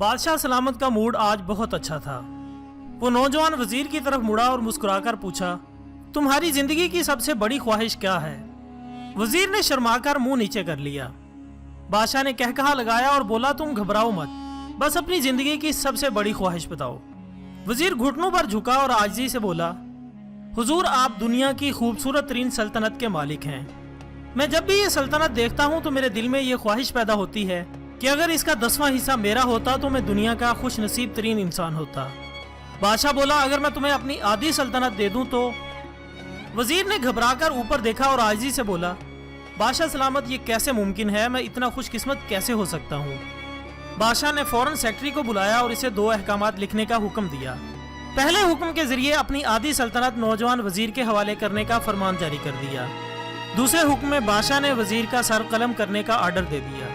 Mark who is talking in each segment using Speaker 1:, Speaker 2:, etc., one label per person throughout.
Speaker 1: बादशाह सलामत का मूड आज बहुत अच्छा था। वो नौजवान वजीर की तरफ मुड़ा और मुस्कुराकर पूछा, तुम्हारी जिंदगी की सबसे बड़ी ख्वाहिश क्या है? वजीर ने शर्माकर मुंह नीचे कर लिया। बादशाह ने कहकहा लगाया और बोला, तुम घबराओ मत, बस अपनी जिंदगी की सबसे बड़ी ख्वाहिश बताओ। वजीर घुटनों पर झुका और आजिज़ी से बोला, हुजूर आप दुनिया की खूबसूरत तरीन सल्तनत के मालिक हैं। मैं जब भी ये सल्तनत देखता हूँ तो मेरे दिल में ये ख्वाहिश पैदा होती है कि अगर इसका 10वां हिस्सा मेरा होता तो मैं दुनिया का खुश नसीब तरीन इंसान होता। बादशाह बोला, अगर मैं तुम्हें अपनी आधी सल्तनत दे दूं तो? वजीर ने घबराकर ऊपर देखा और आजिज़ी से बोला, बादशाह सलामत ये कैसे मुमकिन है? मैं इतना खुशकिस्मत कैसे हो सकता हूँ? बादशाह ने फौरन सेक्रेटरी को बुलाया और इसे 2 अहकामात लिखने का हुक्म दिया। पहले हुक्म के जरिए अपनी आधी सल्तनत नौजवान वजीर के हवाले करने का फरमान जारी कर दिया। दूसरे हुक्म में बादशाह ने वजीर का सर कलम करने का आर्डर दे दिया।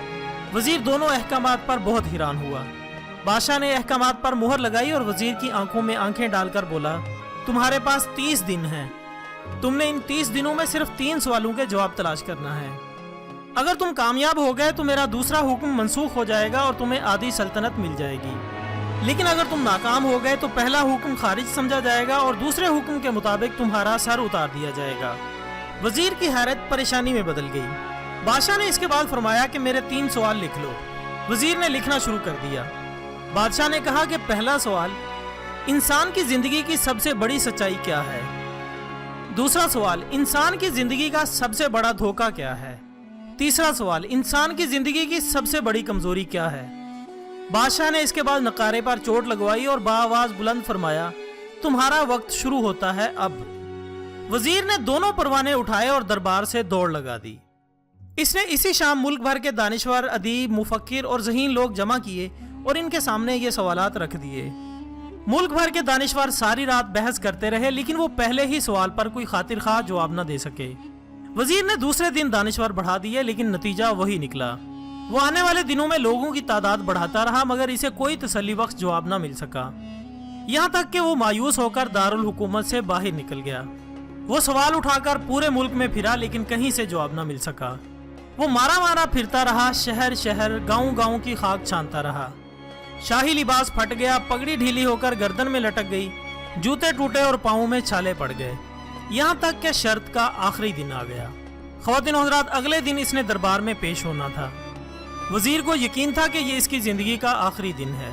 Speaker 1: वजीर दोनों अहकामात पर बहुत हैरान हुआ। बादशाह ने अहकामात पर मुहर लगाई और वजीर की आंखों में आंखें डालकर बोला, तुम्हारे पास 30 दिन हैं। तुमने इन 30 दिनों में सिर्फ 3 सवालों के जवाब तलाश करना है। अगर तुम कामयाब हो गए तो मेरा दूसरा हुक्म मनसूख हो जाएगा और तुम्हें आधी सल्तनत मिल जाएगी। लेकिन अगर तुम नाकाम हो गए तो पहला हुक्म खारिज समझा जाएगा और दूसरे हुक्म के मुताबिक तुम्हारा सर उतार दिया जाएगा। वजीर की हैरत परेशानी में बदल गई। बादशाह ने इसके बाद फरमाया कि मेरे 3 सवाल लिख लो। वजीर ने लिखना शुरू कर दिया। बादशाह ने कहा कि पहला सवाल, इंसान की जिंदगी की सबसे बड़ी सच्चाई क्या है? दूसरा सवाल, इंसान की जिंदगी का सबसे बड़ा धोखा क्या है? तीसरा सवाल, इंसान की जिंदगी की सबसे बड़ी कमजोरी क्या है? बादशाह ने इसके बाद नकारे पर चोट लगवाई और बाआवाज बुलंद फरमाया, तुम्हारा वक्त शुरू होता है अब। वजीर ने दोनों परवाने उठाए और दरबार से दौड़ लगा दी। इसने इसी शाम मुल्क भर के दानिशवर, अदीब, मुफक्किर और ज़हीन लोग जमा किए और इनके सामने ये सवालात रख दिए। मुल्क भर के दानिशवर सारी रात बहस करते रहे, लेकिन वो पहले ही सवाल पर कोई खातिर खा जवाब न दे सके। वजीर ने दूसरे दिन दानिशवर बढ़ा दिए, लेकिन नतीजा वही निकला। वो आने वाले दिनों में लोगों की तादाद बढ़ाता रहा, मगर इसे कोई तसल्ली बख्श जवाब न मिल सका। यहाँ तक कि वो मायूस होकर दारुल हुकूमत से बाहर निकल गया। वो सवाल उठाकर पूरे मुल्क में फिरा, लेकिन कहीं से जवाब न मिल सका। वो मारा मारा फिरता रहा, शहर शहर, गांव गांव की खाक छानता रहा। शाही लिबास फट गया, पगड़ी ढीली होकर गर्दन में लटक गई, जूते टूटे और पाँव में छाले पड़ गए। यहाँ तक कि शर्त का आखिरी दिन आ गया। ख्वातीन और हज़रात, अगले दिन इसने दरबार में पेश होना था। वजीर को यकीन था कि ये इसकी जिंदगी का आखिरी दिन है।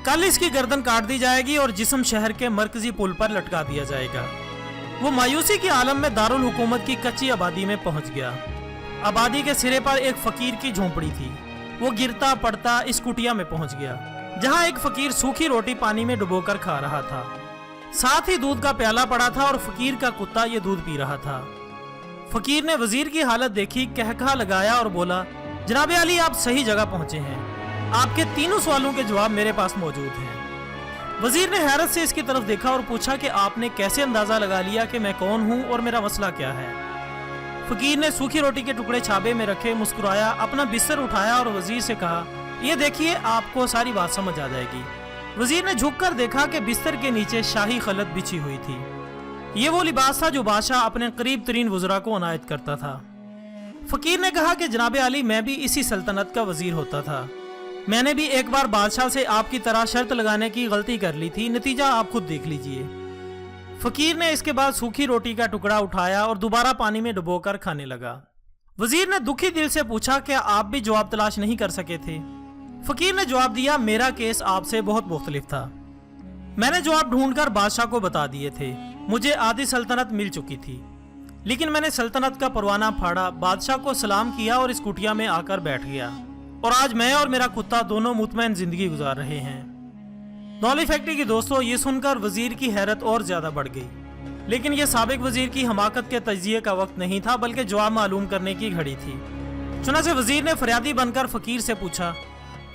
Speaker 1: कल इसकी गर्दन काट दी जाएगी और जिस्म शहर के मरकजी पुल पर लटका दिया जाएगा। वो मायूसी के आलम में दारुल हुकूमत की कच्ची आबादी में पहुंच गया। आबादी के सिरे पर एक फकीर की झोंपड़ी थी। वो गिरता पड़ता इस कुटिया में पहुंच गया, जहां एक फकीर सूखी रोटी पानी में डुबोकर खा रहा था। साथ ही दूध का प्याला पड़ा था और फकीर का कुत्ता ये दूध पी रहा था। फकीर ने वजीर की हालत देखी, कहकहा लगाया और बोला, जनाबे अली आप सही जगह पहुंचे हैं। आपके 3 सवालों के जवाब मेरे पास मौजूद हैं। वजीर ने हैरत से इसकी तरफ देखा और पूछा कि आपने कैसे अंदाजा लगा लिया कि मैं कौन हूं और मेरा मसला क्या है? फकीर ने सूखी रोटी के टुकड़े छाबे में रखे, मुस्कुराया, अपना बिस्तर उठाया और वजीर से कहा, ये देखिए आपको सारी बात समझ आ जाएगी। वजीर ने झुककर देखा कि बिस्तर के नीचे शाही खलत बिछी हुई थी। ये वो लिबास था जो बादशाह अपने करीब तरीन वज़रा को अनायत करता था। फकीर ने कहा कि जनाबे अली मैं भी इसी सल्तनत का वजीर होता था। मैंने भी एक बार बादशाह से आपकी तरह शर्त लगाने की गलती कर ली थी, नतीजा आप खुद देख लीजिए। फकीर ने इसके बाद सूखी रोटी का टुकड़ा उठाया और दोबारा पानी में डुबोकर खाने लगा। वजीर ने दुखी दिल से पूछा, क्या आप भी जवाब तलाश नहीं कर सके थे? फकीर ने जवाब दिया, मेरा केस आपसे बहुत मुख्तलिफ था। मैंने जवाब ढूंढकर बादशाह को बता दिए थे। मुझे आधी सल्तनत मिल चुकी थी, लेकिन मैंने सल्तनत का परवाना फाड़ा, बादशाह को सलाम किया और इस कुटिया में आकर बैठ गया। और आज मैं और मेरा कुत्ता दोनों मुतमैन जिंदगी गुजार रहे हैं। नॉलेज फैक्ट्री के दोस्तों, ये सुनकर वजीर की हैरत और ज्यादा बढ़ गई। लेकिन यह साबिक वजीर की हमाकत के तजिए का वक्त नहीं था, बल्कि जवाब मालूम करने की घड़ी थी। चुनांचे वजीर ने फरियादी बनकर फकीर से पूछा,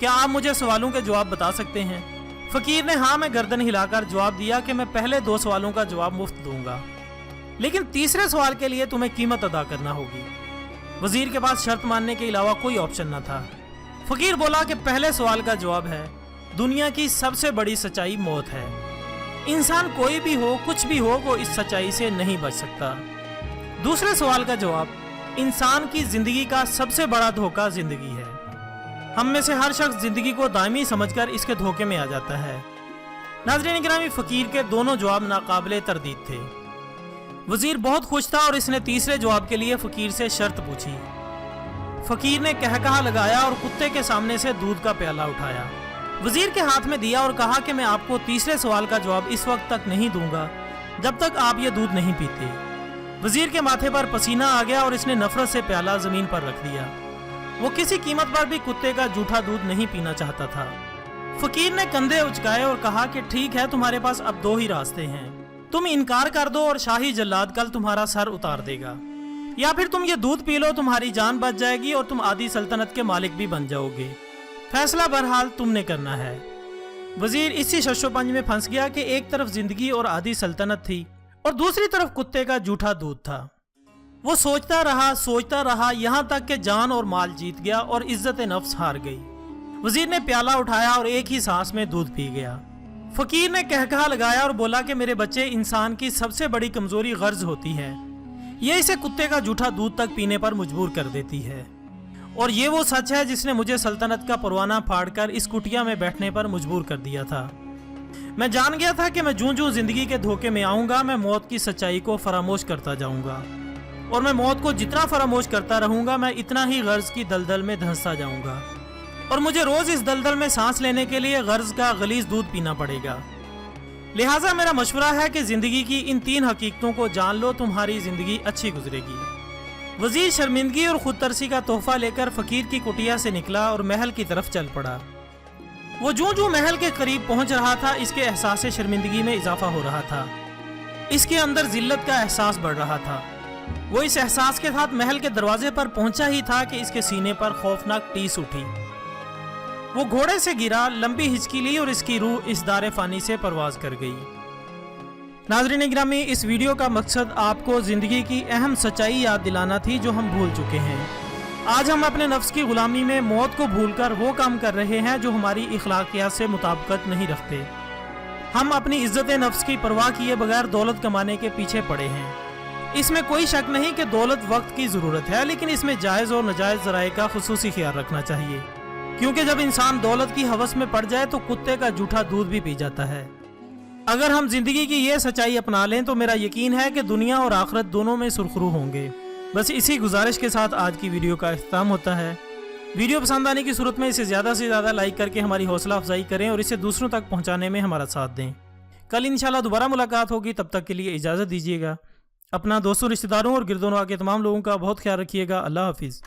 Speaker 1: क्या आप मुझे सवालों के जवाब बता सकते हैं? फकीर ने हाँ में गर्दन हिलाकर जवाब दिया कि मैं पहले 2 सवालों का जवाब मुफ्त दूंगा, लेकिन तीसरे सवाल के लिए तुम्हें कीमत अदा करना होगी। वजीर के पास शर्त मानने के अलावा कोई ऑप्शन न था। फकीर बोला कि पहले सवाल का जवाब है, दुनिया की सबसे बड़ी सच्चाई मौत है। इंसान कोई भी हो, कुछ भी हो, वो इस सच्चाई से नहीं बच सकता। दूसरे सवाल का जवाब, इंसान की जिंदगी का सबसे बड़ा धोखा जिंदगी है। हम में से हर शख्स जिंदगी को दायमी समझकर इसके धोखे में आ जाता है। नाज़रीन गिरामी, फ़कीर के दोनों जवाब नाकाबिले तरदीद थे। वज़ीर बहुत खुश था और इसने तीसरे जवाब के लिए फ़कीर से शर्त पूछी। फ़कीर ने कहकहा लगाया और कुत्ते के सामने से दूध का प्याला उठाया, वज़ीर के हाथ में दिया और कहा कि मैं आपको तीसरे सवाल का जवाब इस वक्त तक नहीं दूंगा जब तक आप ये दूध नहीं पीते। वज़ीर के माथे पर पसीना आ गया और इसने नफरत से प्याला ज़मीन पर रख दिया। वो किसी कीमत पर भी कुत्ते का जूठा दूध नहीं पीना चाहता था। फ़कीर ने कंधे उचकाए और कहा कि ठीक है, तुम्हारे पास अब दो ही रास्ते हैं। तुम इनकार कर दो और शाही जल्लाद कल तुम्हारा सर उतार देगा, या फिर तुम ये दूध पी लो, तुम्हारी जान बच जाएगी और तुम आधी सल्तनत के मालिक भी बन जाओगे। फैसला बहरहाल तुमने करना है। वज़ीर इसी शशोपंज में फंस गया कि एक तरफ जिंदगी और आधी सल्तनत थी और दूसरी तरफ कुत्ते का जूठा दूध था। वो सोचता रहा यहाँ तक कि जान और माल जीत गया और इज्जत नफ्स हार गई। वज़ीर ने प्याला उठाया और एक ही सांस में दूध पी गया। फ़कीर ने कहकहा लगाया और बोला कि मेरे बच्चे, इंसान की सबसे बड़ी कमजोरी गर्ज होती है, ये इसे कुत्ते का जूठा दूध तक पीने पर मजबूर कर देती है। और ये वो सच है जिसने मुझे सल्तनत का परवाना फाड़कर इस कुटिया में बैठने पर मजबूर कर दिया था। मैं जान गया था कि मैं जूं जिंदगी के धोखे में आऊंगा, मैं मौत की सच्चाई को फरामोश करता जाऊंगा, और मैं मौत को जितना फरामोश करता रहूंगा, मैं इतना ही गर्ज की दलदल में धंसता जाऊंगा, और मुझे रोज इस दलदल में सांस लेने के लिए गर्ज का गलीज दूध पीना पड़ेगा। लिहाजा मेरा मशवरा है कि जिंदगी की इन तीन हकीकतों को जान लो, तुम्हारी जिंदगी अच्छी गुजरेगी। वज़ीर शर्मिंदगी और खुदतरसी का तोहफा लेकर फ़कीर की कुटिया से निकला और महल की तरफ चल पड़ा। वो जूं महल के करीब पहुंच रहा था, इसके एहसास शर्मिंदगी में इजाफा हो रहा था। इसके अंदर जिल्लत का एहसास बढ़ रहा था। वो इस एहसास के साथ महल के दरवाजे पर पहुंचा ही था कि इसके सीने पर खौफनाक टीस उठी। वो घोड़े से गिरा, लंबी हिचकी ली और इसकी रूह इस दारे फानी से परवाज कर गई। नाज़रीन गिरामी, इस वीडियो का मकसद आपको ज़िंदगी की अहम सच्चाई याद दिलाना थी जो हम भूल चुके हैं। आज हम अपने नफ्स की गुलामी में मौत को भूलकर वो काम कर रहे हैं जो हमारी इखलाकियात से मुताबिकत नहीं रखते। हम अपनी इज्जत नफ्स की परवाह किए बगैर दौलत कमाने के पीछे पड़े हैं। इसमें कोई शक नहीं कि दौलत वक्त की ज़रूरत है, लेकिन इसमें जायज़ और नाजायज़ ज़राए का खुसूसी ख्याल रखना चाहिए, क्योंकि जब इंसान दौलत की हवस में पड़ जाए तो कुत्ते का जूठा दूध भी पी जाता है। अगर हम जिंदगी की ये सच्चाई अपना लें तो मेरा यकीन है कि दुनिया और आखिरत दोनों में सुरखरू होंगे। बस इसी गुजारिश के साथ आज की वीडियो का इख्तिताम होता है। वीडियो पसंद आने की सूरत में इसे ज़्यादा से ज़्यादा लाइक करके हमारी हौसला अफजाई करें और इसे दूसरों तक पहुँचाने में हमारा साथ दें। कल इंशाल्लाह दोबारा मुलाकात होगी, तब तक के लिए इजाज़त दीजिएगा। अपना दोस्तों, रिश्तेदारों और गिरदोनवा के तमाम लोगों का बहुत ख्याल रखिएगा। अल्लाह हाफिज़।